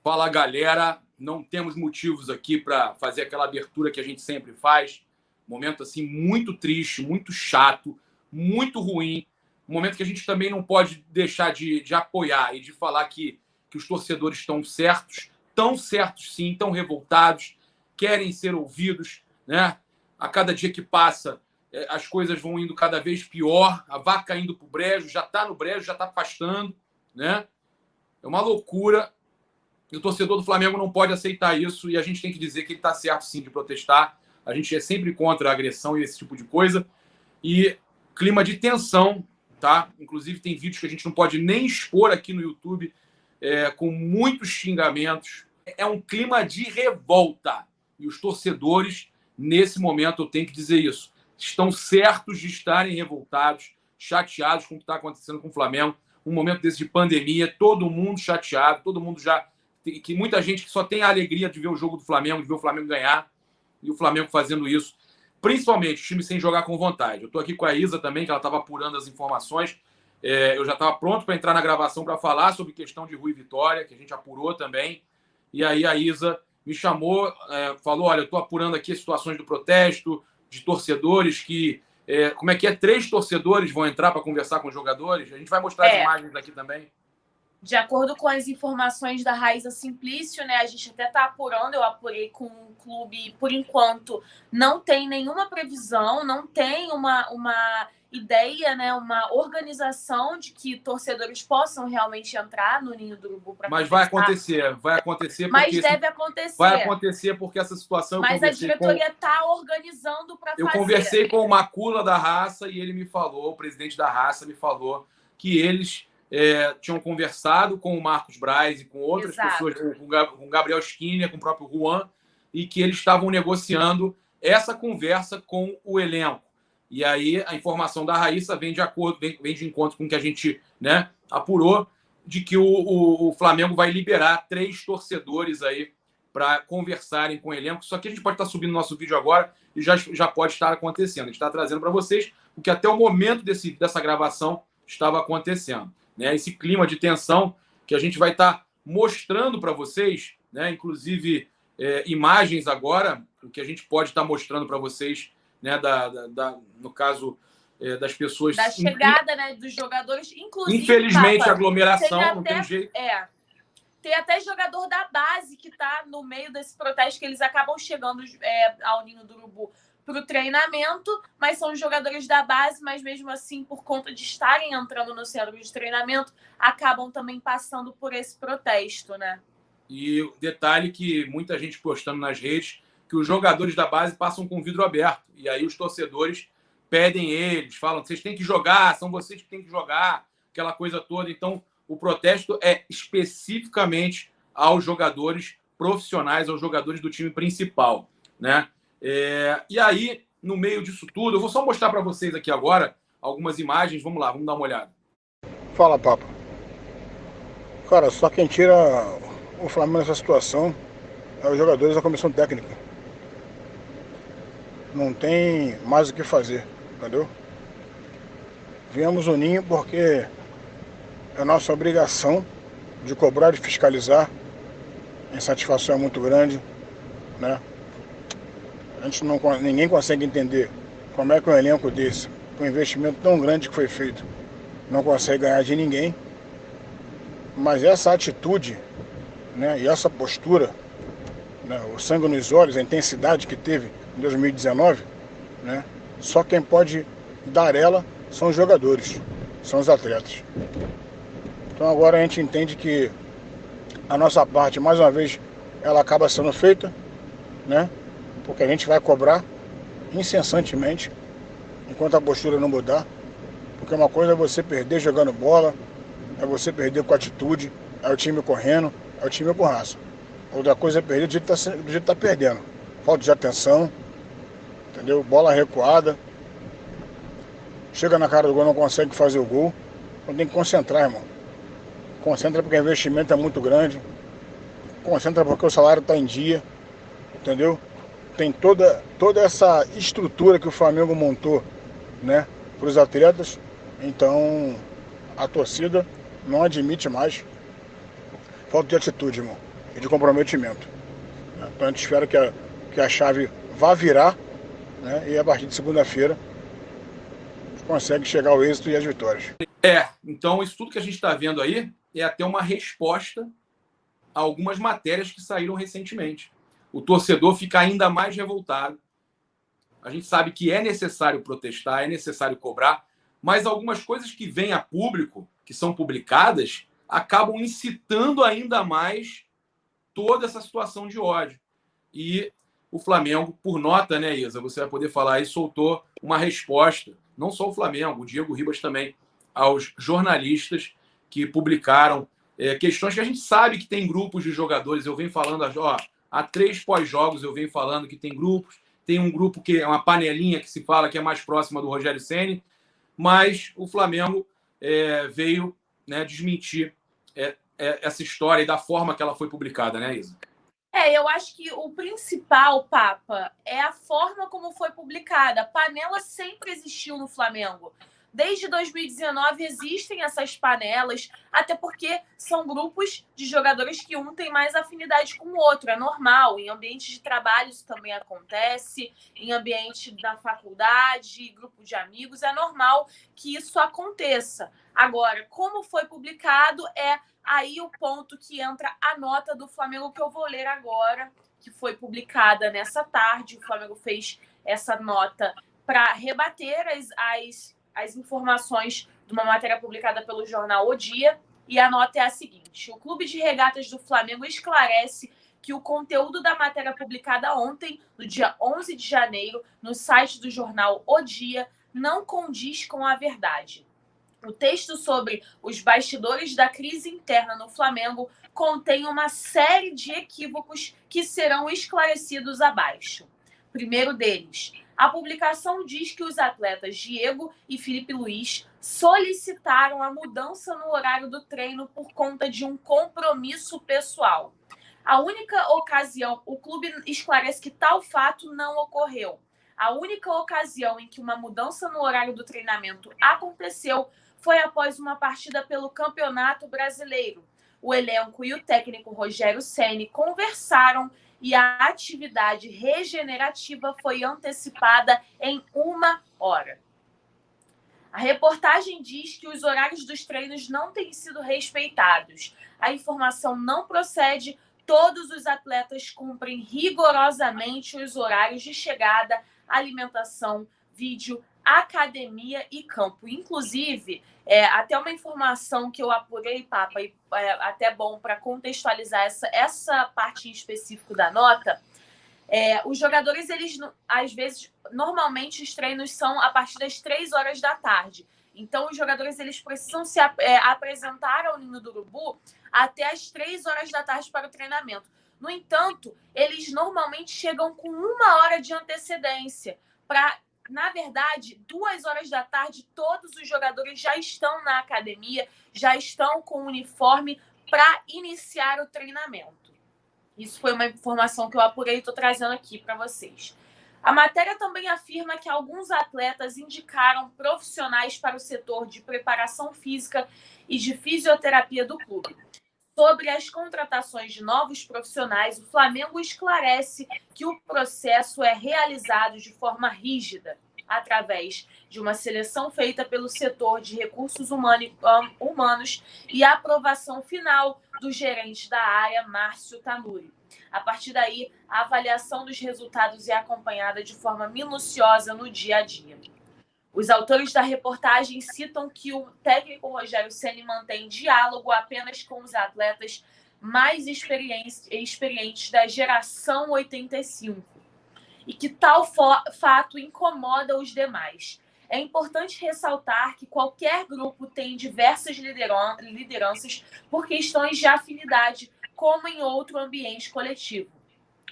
Fala, galera. Não temos motivos aqui para fazer aquela abertura que a gente sempre faz. Momento assim muito triste, muito chato, muito ruim. Um momento que a gente também não pode deixar de apoiar e de falar que os torcedores estão certos sim, estão revoltados, querem ser ouvidos, né? A cada dia que passa, as coisas vão indo cada vez pior, a vaca indo para o brejo, já está no brejo, já está pastando, né? É uma loucura. E o torcedor do Flamengo não pode aceitar isso e a gente tem que dizer que ele está certo, sim, de protestar. A gente é sempre contra a agressão e esse tipo de coisa. E clima de tensão, tá? Inclusive tem vídeos que a gente não pode nem expor aqui no YouTube, com muitos xingamentos. É um clima de revolta. E os torcedores, nesse momento, eu tenho que dizer isso, estão certos de estarem revoltados, chateados com o que está acontecendo com o Flamengo. Um momento desse de pandemia, todo mundo chateado, todo mundo já... que muita gente que só tem a alegria de ver o jogo do Flamengo, de ver o Flamengo ganhar, e o Flamengo fazendo isso, principalmente o time sem jogar com vontade. Eu estou aqui com a Isa também, que ela estava apurando as informações. Eu já estava pronto para entrar na gravação para falar sobre questão de Rui Vitória, que a gente apurou também. E aí a Isa me chamou, falou, olha, eu estou apurando aqui as situações do protesto, de torcedores que... como é que é? 3 torcedores vão entrar para conversar com os jogadores? A gente vai mostrar as imagens aqui também. De acordo com as informações da Raíssa Simplício, né, a gente até está apurando, eu apurei com o clube, por enquanto, não tem nenhuma previsão, não tem uma ideia, né, uma organização de que torcedores possam realmente entrar no Ninho do Urubu para Mas vai acontecer porque... Mas deve acontecer. Vai acontecer porque essa situação... Mas a diretoria está organizando para fazer. Eu conversei com o Macula da Raça e ele me falou, o presidente da Raça me falou que eles... tinham conversado com o Marcos Braz e com outras pessoas, com o Gabriel Skinner, com o próprio Juan, e que eles estavam negociando essa conversa com o elenco. E aí a informação da Raíssa vem de encontro com o que a gente, né, apurou, de que o Flamengo vai liberar 3 torcedores aí para conversarem com o elenco. Só que a gente pode estar subindo nosso vídeo agora e já pode estar acontecendo. A gente está trazendo para vocês o que até o momento dessa gravação estava acontecendo. Né, esse clima de tensão que a gente vai estar mostrando para vocês, né, inclusive imagens agora, o que a gente pode estar mostrando para vocês, né, no caso das pessoas... Da chegada, né, dos jogadores, inclusive... Infelizmente, Papa, aglomeração, não tem jeito... Tem até jogador da base que está no meio desse protesto, que eles acabam chegando ao Ninho do Urubu para o treinamento, mas são jogadores da base, mas mesmo assim, por conta de estarem entrando no centro de treinamento, acabam também passando por esse protesto, né? E o detalhe que muita gente postando nas redes, que os jogadores da base passam com o vidro aberto, e aí os torcedores pedem eles, falam, vocês têm que jogar, são vocês que têm que jogar, aquela coisa toda. Então, o protesto é especificamente aos jogadores profissionais, aos jogadores do time principal, né? E aí, no meio disso tudo, eu vou só mostrar para vocês aqui agora algumas imagens. Vamos lá, vamos dar uma olhada. Fala, Papa. Cara, só quem tira o Flamengo nessa situação é os jogadores da comissão técnica. Não tem mais o que fazer, entendeu? Viemos ao Ninho porque é nossa obrigação de cobrar, de fiscalizar. A insatisfação é muito grande, né? Ninguém consegue entender como é que um elenco desse, com um investimento tão grande que foi feito, não consegue ganhar de ninguém. Mas essa atitude, né, e essa postura, né, o sangue nos olhos, a intensidade que teve em 2019, né, só quem pode dar ela são os jogadores, são os atletas. Então agora a gente entende que a nossa parte, mais uma vez, ela acaba sendo feita, né? Porque a gente vai cobrar incessantemente enquanto a postura não mudar. Porque uma coisa é você perder jogando bola, é você perder com atitude, é o time correndo, é o time com raça. Outra coisa é perder do jeito que tá perdendo. Falta de atenção, entendeu? Bola recuada. Chega na cara do gol, não consegue fazer o gol. Então tem que concentrar, irmão. Concentra porque o investimento é muito grande. Concentra porque o salário está em dia, entendeu? Tem toda essa estrutura que o Flamengo montou, né, para os atletas. Então a torcida não admite mais falta de atitude, irmão. e de comprometimento. Então a gente espera que a chave vá virar, né? E a partir de segunda-feira a gente consegue chegar ao êxito e às vitórias. Então isso tudo que a gente está vendo aí é até uma resposta a algumas matérias que saíram recentemente. O torcedor fica ainda mais revoltado. A gente sabe que é necessário protestar, é necessário cobrar, mas algumas coisas que vêm a público, que são publicadas, acabam incitando ainda mais toda essa situação de ódio. E o Flamengo, por nota, né, Isa, você vai poder falar aí, soltou uma resposta, não só o Flamengo, o Diego Ribas também, aos jornalistas que publicaram questões que a gente sabe que tem grupos de jogadores. Eu venho falando, há 3 pós-jogos eu venho falando que tem grupos. Tem um grupo que é uma panelinha que se fala que é mais próxima do Rogério Ceni, mas o Flamengo veio, né, desmentir essa história e da forma que ela foi publicada, né, Isa? Eu acho que o principal, Papa, é a forma como foi publicada. A panela sempre existiu no Flamengo. Desde 2019 existem essas panelas, até porque são grupos de jogadores que um tem mais afinidade com o outro. É normal, em ambiente de trabalho isso também acontece, em ambiente da faculdade, grupo de amigos, é normal que isso aconteça. Agora, como foi publicado, é aí o ponto que entra a nota do Flamengo, que eu vou ler agora, que foi publicada nessa tarde. O Flamengo fez essa nota para rebater as informações de uma matéria publicada pelo jornal O Dia, e a nota é a seguinte: o Clube de Regatas do Flamengo esclarece que o conteúdo da matéria publicada ontem, no dia 11 de janeiro, no site do jornal O Dia, não condiz com a verdade. O texto sobre os bastidores da crise interna no Flamengo contém uma série de equívocos que serão esclarecidos abaixo. Primeiro deles, a publicação diz que os atletas Diego e Felipe Luiz solicitaram a mudança no horário do treino por conta de um compromisso pessoal. A única ocasião, o clube esclarece que tal fato não ocorreu. A única ocasião em que uma mudança no horário do treinamento aconteceu foi após uma partida pelo Campeonato Brasileiro. O elenco e o técnico Rogério Ceni conversaram e a atividade regenerativa foi antecipada em 1 hora. A reportagem diz que os horários dos treinos não têm sido respeitados. A informação não procede. Todos os atletas cumprem rigorosamente os horários de chegada, alimentação, vídeo, academia e campo. Inclusive, até uma informação que eu apurei, Papa, e até bom para contextualizar essa parte em específico da nota, os jogadores, eles, às vezes, normalmente os treinos são a partir das 3 horas da tarde. Então, os jogadores, eles precisam se apresentar ao Ninho do Urubu até as 3 horas da tarde para o treinamento. No entanto, eles normalmente chegam com 1 hora de antecedência para... Na verdade, 2 horas da tarde, todos os jogadores já estão na academia, já estão com o uniforme para iniciar o treinamento. Isso foi uma informação que eu apurei e estou trazendo aqui para vocês. A matéria também afirma que alguns atletas indicaram profissionais para o setor de preparação física e de fisioterapia do clube. Sobre as contratações de novos profissionais, o Flamengo esclarece que o processo é realizado de forma rígida, através de uma seleção feita pelo setor de recursos humanos e a aprovação final do gerente da área, Márcio Tanuri. A partir daí, a avaliação dos resultados é acompanhada de forma minuciosa no dia a dia. Os autores da reportagem citam que o técnico Rogério Ceni mantém diálogo apenas com os atletas mais experientes da geração 85 e que tal fato incomoda os demais. É importante ressaltar que qualquer grupo tem diversas lideranças por questões de afinidade, como em outro ambiente coletivo.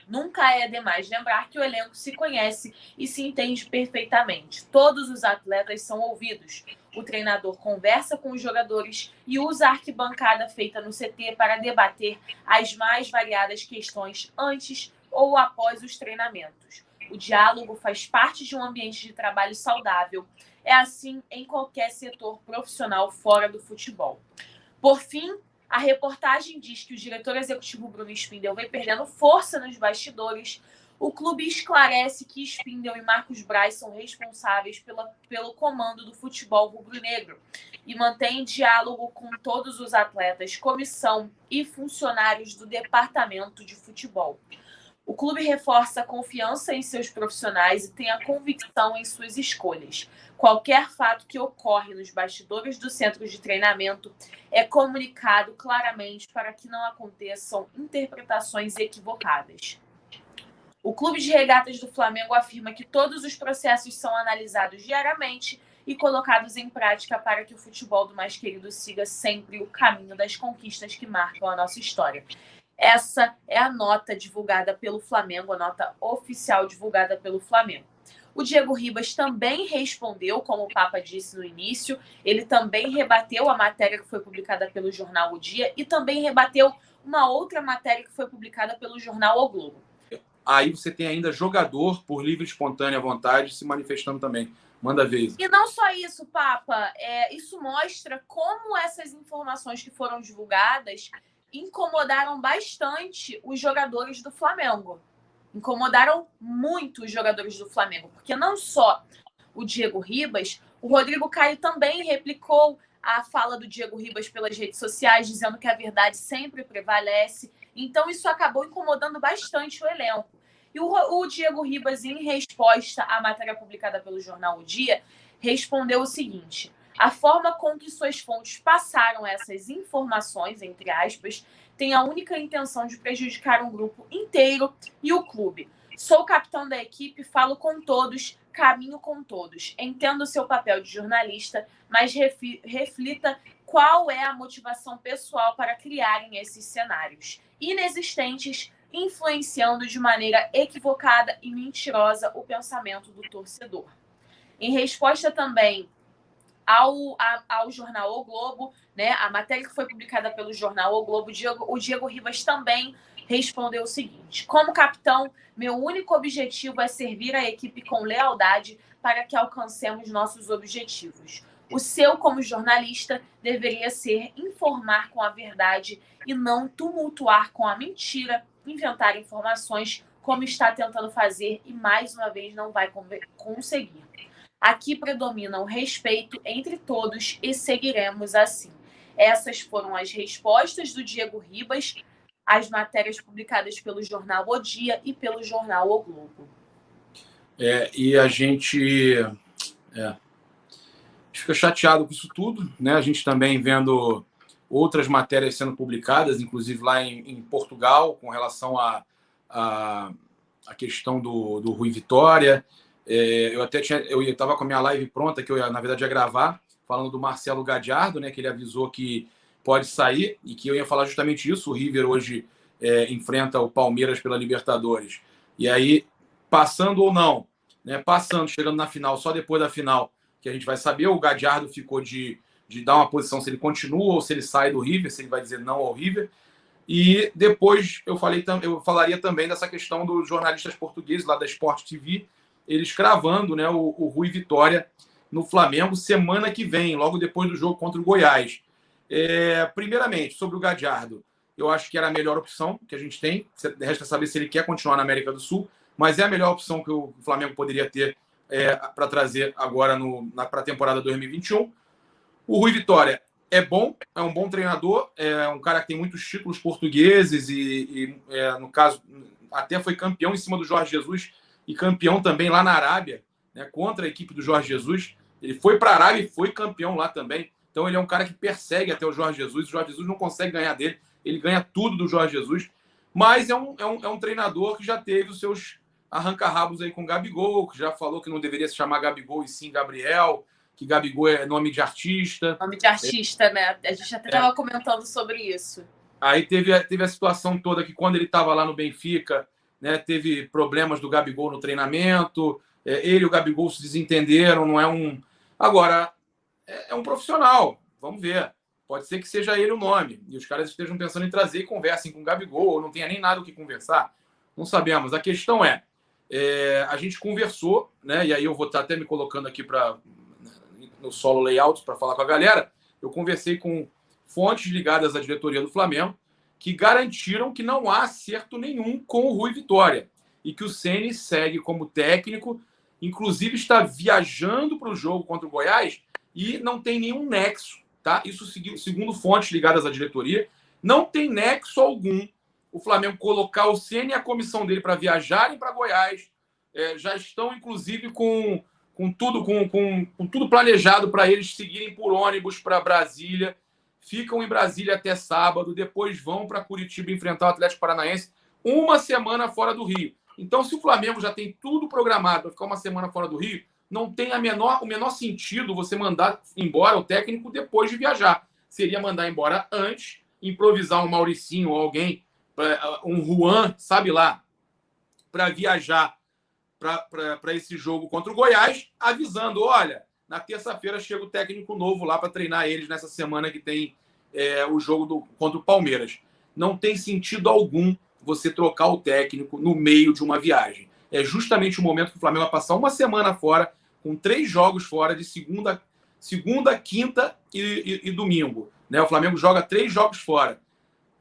Nunca é demais lembrar que o elenco se conhece e se entende perfeitamente. Todos os atletas são ouvidos. O treinador conversa com os jogadores e usa a arquibancada feita no CT para debater as mais variadas questões antes ou após os treinamentos. O diálogo faz parte de um ambiente de trabalho saudável. É assim em qualquer setor profissional fora do futebol. Por fim, A reportagem diz que o diretor executivo Bruno Spindel vem perdendo força nos bastidores. O clube esclarece que Spindel e Marcos Braz são responsáveis pelo comando do futebol rubro-negro e mantém diálogo com todos os atletas, comissão e funcionários do departamento de futebol. O clube reforça a confiança em seus profissionais e tem a convicção em suas escolhas. Qualquer fato que ocorre nos bastidores do centro de treinamento é comunicado claramente para que não aconteçam interpretações equivocadas. O Clube de Regatas do Flamengo afirma que todos os processos são analisados diariamente e colocados em prática para que o futebol do mais querido siga sempre o caminho das conquistas que marcam a nossa história. Essa é a nota divulgada pelo Flamengo, a nota oficial divulgada pelo Flamengo. O Diego Ribas também respondeu, como o Papa disse no início, ele também rebateu a matéria que foi publicada pelo jornal O Dia e também rebateu uma outra matéria que foi publicada pelo jornal O Globo. Aí você tem ainda jogador por livre e espontânea vontade se manifestando também. Manda ver isso. E não só isso, Papa. Isso mostra como essas informações que foram divulgadas incomodaram bastante os jogadores do Flamengo. Incomodaram muito os jogadores do Flamengo. Porque não só o Diego Ribas, o Rodrigo Caio também replicou a fala do Diego Ribas pelas redes sociais, dizendo que a verdade sempre prevalece. Então, isso acabou incomodando bastante o elenco. E o Diego Ribas, em resposta à matéria publicada pelo jornal O Dia, respondeu o seguinte: a forma com que suas fontes passaram essas informações, entre aspas, tem a única intenção de prejudicar um grupo inteiro e o clube. Sou capitão da equipe, falo com todos, caminho com todos. Entendo o seu papel de jornalista, mas reflita qual é a motivação pessoal para criarem esses cenários inexistentes, influenciando de maneira equivocada e mentirosa o pensamento do torcedor. Em resposta também ao jornal O Globo, né, a matéria que foi publicada pelo jornal O Globo, o Diego Ribas também respondeu o seguinte: como capitão, meu único objetivo é servir a equipe com lealdade para que alcancemos nossos objetivos. O seu, como jornalista, deveria ser informar com a verdade e não tumultuar com a mentira, inventar informações como está tentando fazer e, mais uma vez, não vai conseguir. Aqui predomina o respeito entre todos e seguiremos assim. Essas foram as respostas do Diego Ribas às matérias publicadas pelo jornal O Dia e pelo jornal O Globo. E a gente fica chateado com isso tudo, né? A gente também vendo outras matérias sendo publicadas, inclusive lá em Portugal, com relação à questão do Rui Vitória. Eu estava com a minha live pronta, que eu, na verdade, ia gravar, falando do Marcelo Gadiardo, né, que ele avisou que pode sair, e que eu ia falar justamente isso. O River hoje enfrenta o Palmeiras pela Libertadores. E aí, passando ou não, né, passando, chegando na final, só depois da final, que a gente vai saber, o Gadiardo ficou de dar uma posição se ele continua ou se ele sai do River, se ele vai dizer não ao River. E depois eu falaria também dessa questão dos jornalistas portugueses lá da Sport TV, eles cravando, né, o Rui Vitória no Flamengo semana que vem, logo depois do jogo contra o Goiás. Primeiramente, sobre o Gadiardo, eu acho que era a melhor opção que a gente tem. Resta saber se ele quer continuar na América do Sul, mas é a melhor opção que o Flamengo poderia ter para trazer agora para a temporada 2021. O Rui Vitória é um bom treinador, é um cara que tem muitos títulos portugueses e no caso, até foi campeão em cima do Jorge Jesus e campeão também lá na Arábia, né, contra a equipe do Jorge Jesus. Ele foi para a Arábia e foi campeão lá também. Então ele é um cara que persegue até o Jorge Jesus. O Jorge Jesus não consegue ganhar dele. Ele ganha tudo do Jorge Jesus. Mas é um treinador que já teve os seus arranca-rabos aí com o Gabigol, que já falou que não deveria se chamar Gabigol e sim Gabriel, que Gabigol é nome de artista. Nome de artista, né? A gente até estava comentando sobre isso. Aí teve a situação toda que quando ele estava lá no Benfica, né, teve problemas do Gabigol no treinamento, ele e o Gabigol se desentenderam, não é um... Agora, é um profissional, vamos ver. Pode ser que seja ele o nome, e os caras estejam pensando em trazer e conversem com o Gabigol, ou não tenha nem nada o que conversar, não sabemos. A questão a gente conversou, né, e aí eu vou estar até me colocando aqui no solo layout para falar com a galera. Eu conversei com fontes ligadas à diretoria do Flamengo, que garantiram que não há acerto nenhum com o Rui Vitória e que o Ceni segue como técnico, inclusive está viajando para o jogo contra o Goiás e não tem nenhum nexo, tá? Isso segundo fontes ligadas à diretoria, não tem nexo algum o Flamengo colocar o Ceni e a comissão dele para viajarem para Goiás. Já estão, inclusive, com tudo planejado para eles seguirem por ônibus para Brasília. Ficam em Brasília até sábado, depois vão para Curitiba enfrentar o Atlético Paranaense, uma semana fora do Rio. Então, se o Flamengo já tem tudo programado para ficar uma semana fora do Rio, não tem o menor sentido você mandar embora o técnico depois de viajar. Seria mandar embora antes, improvisar um Mauricinho ou alguém, um Juan, sabe lá, para viajar para esse jogo contra o Goiás, avisando, olha, na terça-feira chega o técnico novo lá para treinar eles nessa semana que tem o jogo contra o Palmeiras. Não tem sentido algum você trocar o técnico no meio de uma viagem. É justamente o momento que o Flamengo vai passar uma semana fora, com 3 jogos fora de segunda, quinta e domingo. Né? O Flamengo joga 3 jogos fora.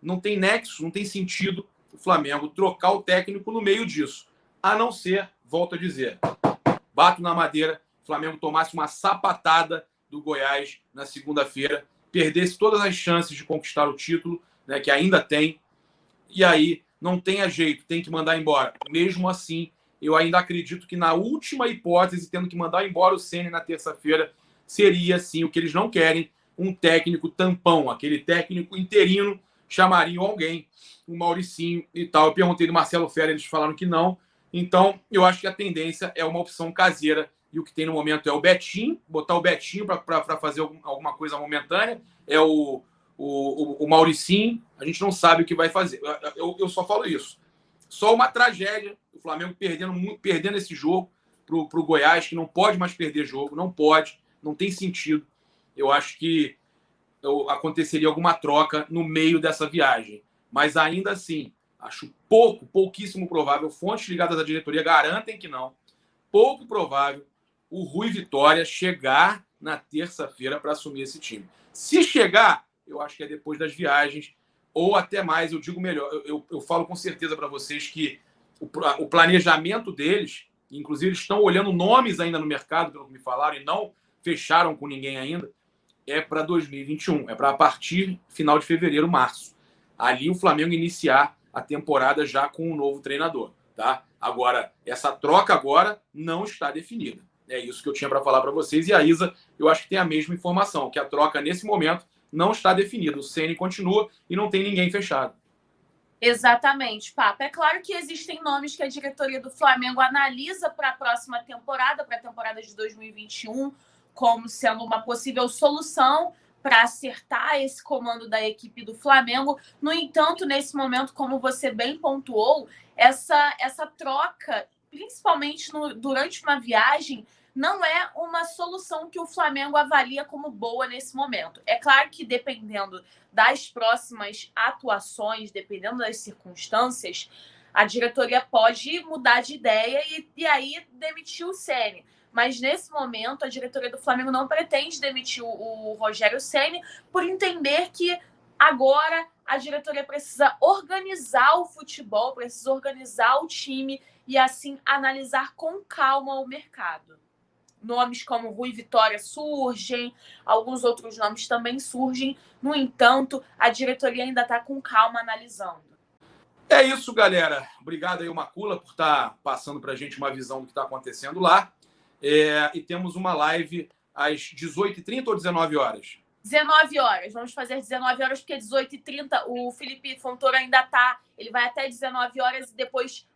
Não tem nexo, não tem sentido o Flamengo trocar o técnico no meio disso. A não ser, volto a dizer, bato na madeira, o Flamengo tomasse uma sapatada do Goiás na segunda-feira, perdesse todas as chances de conquistar o título, né, que ainda tem, e aí não tenha jeito, tem que mandar embora. Mesmo assim, eu ainda acredito que na última hipótese, tendo que mandar embora o Ceni na terça-feira, seria, sim, o que eles não querem, um técnico tampão, aquele técnico interino, chamariam alguém, o Mauricinho e tal. Eu perguntei do Marcelo Fera, eles falaram que não. Então, eu acho que a tendência é uma opção caseira. E o que tem no momento é o Betinho, botar o Betinho para fazer alguma coisa momentânea. É o Mauricinho. A gente não sabe o que vai fazer. Eu só falo isso. Só uma tragédia. O Flamengo perdendo esse jogo para o Goiás, que não pode mais perder jogo. Não pode. Não tem sentido. Eu acho que aconteceria alguma troca no meio dessa viagem. Mas ainda assim, acho pouquíssimo provável. Fontes ligadas à diretoria garantem que não. Pouco provável o Rui Vitória chegar na terça-feira para assumir esse time. Se chegar, eu acho que é depois das viagens, ou até mais, eu digo melhor. Eu falo com certeza para vocês que o planejamento deles, inclusive eles estão olhando nomes ainda no mercado, pelo que me falaram, e não fecharam com ninguém ainda, é para 2021. É para a partir final de fevereiro, março. Ali o Flamengo iniciar a temporada já com um novo treinador. Tá? Agora, essa troca agora não está definida. É isso que eu tinha para falar para vocês. E a Isa, eu acho que tem a mesma informação, que a troca nesse momento não está definida. O Ceni continua e não tem ninguém fechado. Exatamente, Papa. É claro que existem nomes que a diretoria do Flamengo analisa para a próxima temporada, para a temporada de 2021, como sendo uma possível solução para acertar esse comando da equipe do Flamengo. No entanto, nesse momento, como você bem pontuou, essa troca, principalmente durante uma viagem, não é uma solução que o Flamengo avalia como boa nesse momento. É claro que, dependendo das próximas atuações, dependendo das circunstâncias, a diretoria pode mudar de ideia e aí demitir o Ceni. Mas, nesse momento, a diretoria do Flamengo não pretende demitir o Rogério Ceni por entender que agora a diretoria precisa organizar o futebol, precisa organizar o time e, assim, analisar com calma o mercado. Nomes como Rui Vitória surgem, alguns outros nomes também surgem. No entanto, a diretoria ainda está com calma analisando. É isso, galera. Obrigado aí, Macula, por estar passando para a gente uma visão do que está acontecendo lá. E temos uma live às 18h30 ou 19 horas? 19 horas. Vamos fazer 19 horas, porque 18h30 o Felipe Fontoura ainda tá. Ele vai até 19 horas e depois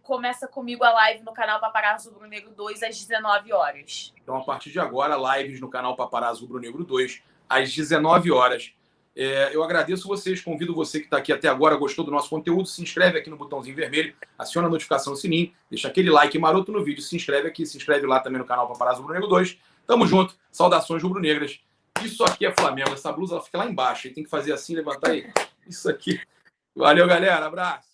começa comigo a live no canal Paparazzo Rubro Negro 2 às 19 horas. Então, a partir de agora, lives no canal Paparazzo Rubro Negro 2 às 19 horas. Eu agradeço vocês, convido você que está aqui até agora, gostou do nosso conteúdo, se inscreve aqui no botãozinho vermelho, aciona a notificação, sininho, deixa aquele like maroto no vídeo, se inscreve aqui, se inscreve lá também no canal Paparazzo Rubro Negro 2. Tamo junto, saudações rubro-negras. Isso aqui é Flamengo, essa blusa ela fica lá embaixo, aí tem que fazer assim, levantar aí. Isso aqui. Valeu, galera, abraço.